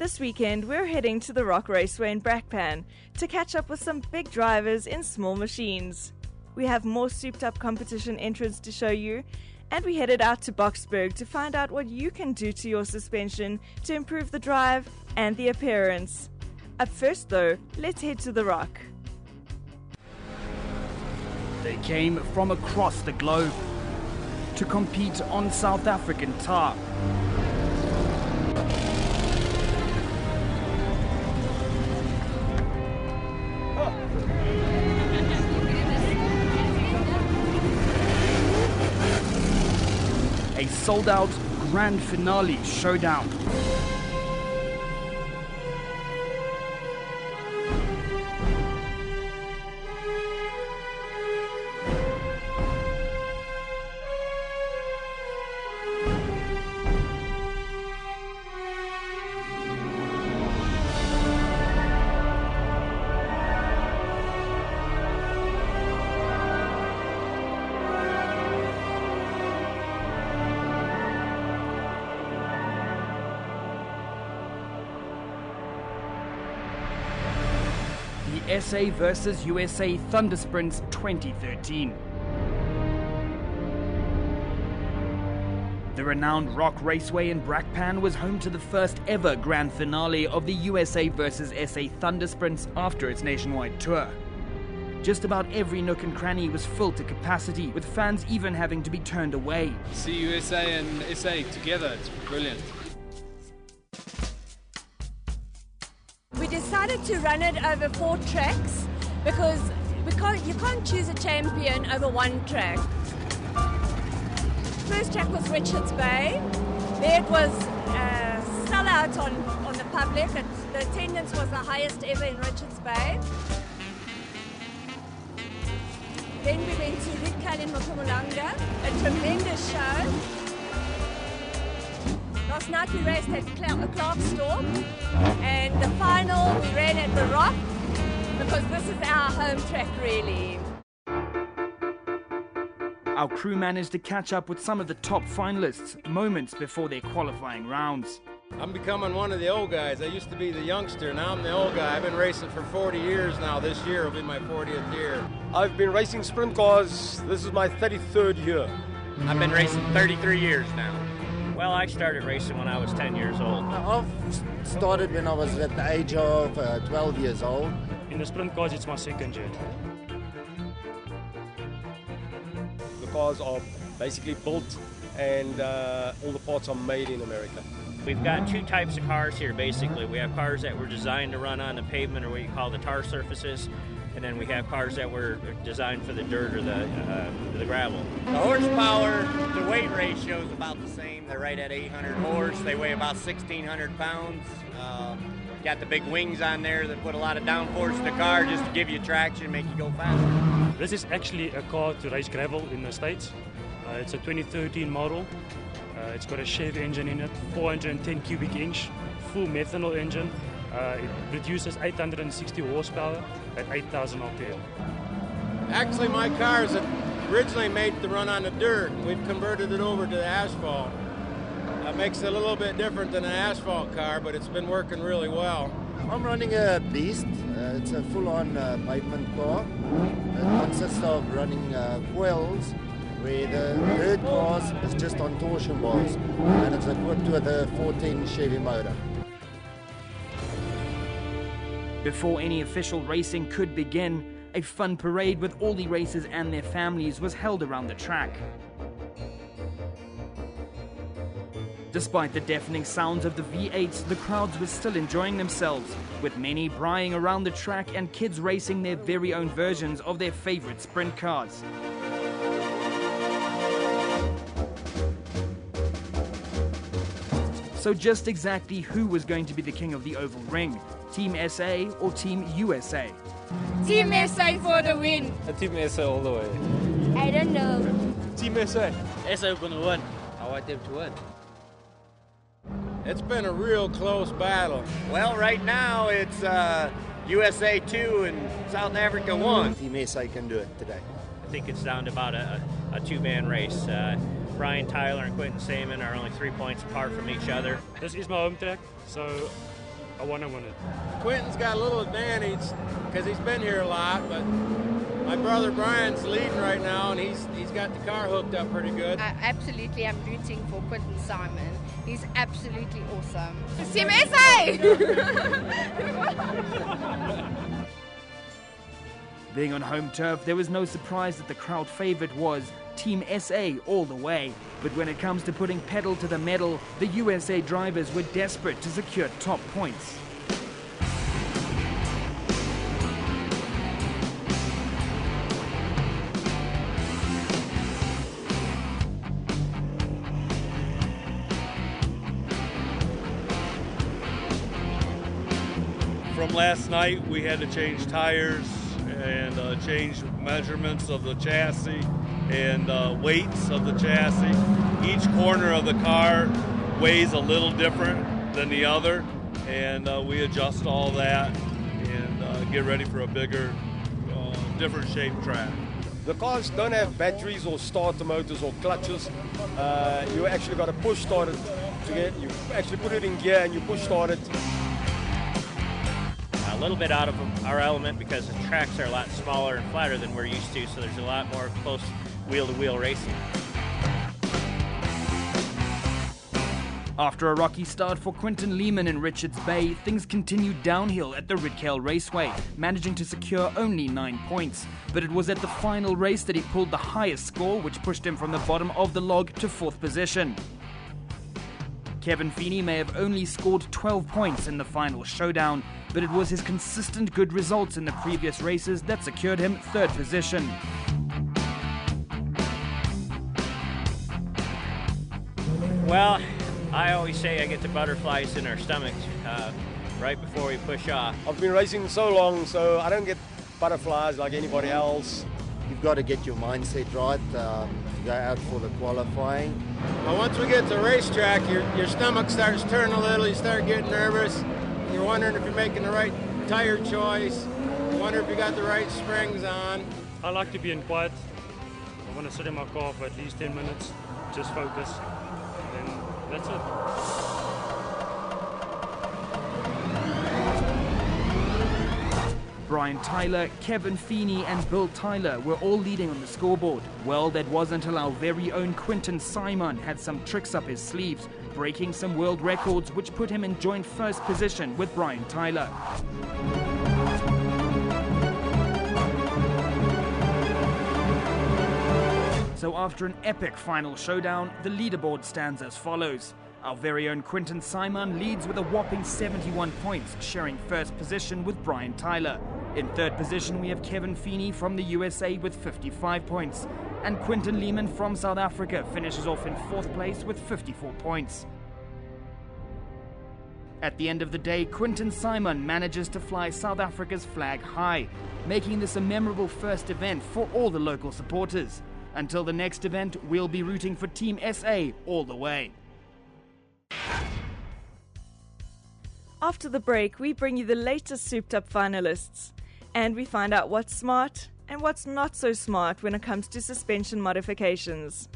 This weekend, we're heading to the Rock Raceway in Brakpan to catch up with some big drivers in small machines. We have more souped-up competition entrants to show you, and we headed out to Boksburg to find out what you can do to your suspension to improve the drive and the appearance. Up first, though, let's head to the Rock. They came from across the globe to compete on South African tar. A sold-out grand finale showdown. The SA vs USA Thunder Sprints 2013. The renowned Rock Raceway in Brakpan was home to the first ever grand finale of the USA vs SA Thunder Sprints after its nationwide tour. Just about every nook and cranny was full to capacity, with fans even having to be turned away. See USA and SA together, it's brilliant. We decided to run it over 4 tracks because you can't choose a champion over one track. First track was Richards Bay. There it was sellout on the public. The attendance was the highest ever in Richards Bay. Then we went to Rikal in Mpumalanga, a tremendous show. Last night we raced at Klerksdorp, and the final we ran at the Rock because this is our home track really. Our crew managed to catch up with some of the top finalists moments before their qualifying rounds. I'm becoming one of the old guys. I used to be the youngster, now I'm the old guy. I've been racing for 40 years now. This year will be my 40th year. I've been racing sprint cars. This is my 33rd year. I've been racing 33 years now. Well, I started racing when I was 10 years old. I've started when I was at the age of 12 years old. In the sprint cars, it's my second year. The cars are basically built and all the parts are made in America. We've got 2 types of cars here, basically. We have cars that were designed to run on the pavement, or what you call the tar surfaces, and then we have cars that were designed for the dirt or the gravel. The horsepower to weight ratio is about the same. They're right at 800 horse. They weigh about 1,600 pounds. Got the big wings on there that put a lot of downforce in the car just to give you traction, make you go faster. This is actually a car to race gravel in the States. It's a 2013 model. It's got a Chevy engine in it, 410 cubic inch, full methanol engine. It produces 860 horsepower at 8,000 RPM. Actually, my car is originally made to run on the dirt. We've converted it over to the asphalt. That makes it a little bit different than an asphalt car, but it's been working really well. I'm running a Beast. It's a full-on pavement car. It consists of running coils, where the dirt cars is just on torsion bars, and it's equipped with a 410 Chevy motor. Before any official racing could begin, a fun parade with all the racers and their families was held around the track. Despite the deafening sounds of the V8s, the crowds were still enjoying themselves, with many braaiing around the track and kids racing their very own versions of their favorite sprint cars. So just exactly who was going to be the king of the oval ring? Team SA or Team USA? Team SA for the win. Team SA all the way. I don't know. Team SA. SA gonna win. I want them to win. It's been a real close battle. Well, right now it's USA 2 and South Africa 1. Team SA can do it today. I think it's down to about a 2-man race. Brian Tyler and Quentin Saman are only 3 points apart from each other. This is my home track, so I want to win it. Quinton's got a little advantage because he's been here a lot, but my brother Brian's leading right now, and he's got the car hooked up pretty good. Absolutely, I'm rooting for Quinton Simon. He's absolutely awesome. Team SA! Being on home turf, there was no surprise that the crowd favourite was Team SA all the way. But when it comes to putting pedal to the metal, the USA drivers were desperate to secure top points. From last night, we had to change tires and change measurements of the chassis and weights of the chassis. Each corner of the car weighs a little different than the other, and we adjust all that and get ready for a bigger, different shaped track. The cars don't have batteries or starter motors or clutches. You actually got to push start it to get. You actually put it in gear and you push start it. A little bit out of our element because the tracks are a lot smaller and flatter than we're used to, so there's a lot more close wheel-to-wheel racing. After a rocky start for Quinton Lehman in Richards Bay, things continued downhill at the Ridcale Raceway, managing to secure only 9 points. But it was at the final race that he pulled the highest score, which pushed him from the bottom of the log to 4th position. Kevin Feeney may have only scored 12 points in the final showdown, but it was his consistent good results in the previous races that secured him 3rd position. Well, I always say I get the butterflies in our stomachs right before we push off. I've been racing so long, so I don't get butterflies like anybody else. You've got to get your mindset right. Go out for the qualifying. Well, once we get to the racetrack, your stomach starts turning a little, you start getting nervous. You're wondering if you're making the right tire choice. You wonder if you got the right springs on. I like to be in quiet. I want to sit in my car for at least 10 minutes, just focus, and that's it. Brian Tyler, Kevin Feeney and Bill Tyler were all leading on the scoreboard. Well, that wasn't until our very own Quinton Simon had some tricks up his sleeves, breaking some world records which put him in joint 1st position with Brian Tyler. So after an epic final showdown, the leaderboard stands as follows. Our very own Quinton Simon leads with a whopping 71 points, sharing 1st position with Brian Tyler. In 3rd position, we have Kevin Feeney from the USA with 55 points. And Quinton Lehman from South Africa finishes off in 4th place with 54 points. At the end of the day, Quinton Simon manages to fly South Africa's flag high, making this a memorable first event for all the local supporters. Until the next event, we'll be rooting for Team SA all the way. After the break, we bring you the latest Souped Up finalists, and we find out what's smart and what's not so smart when it comes to suspension modifications.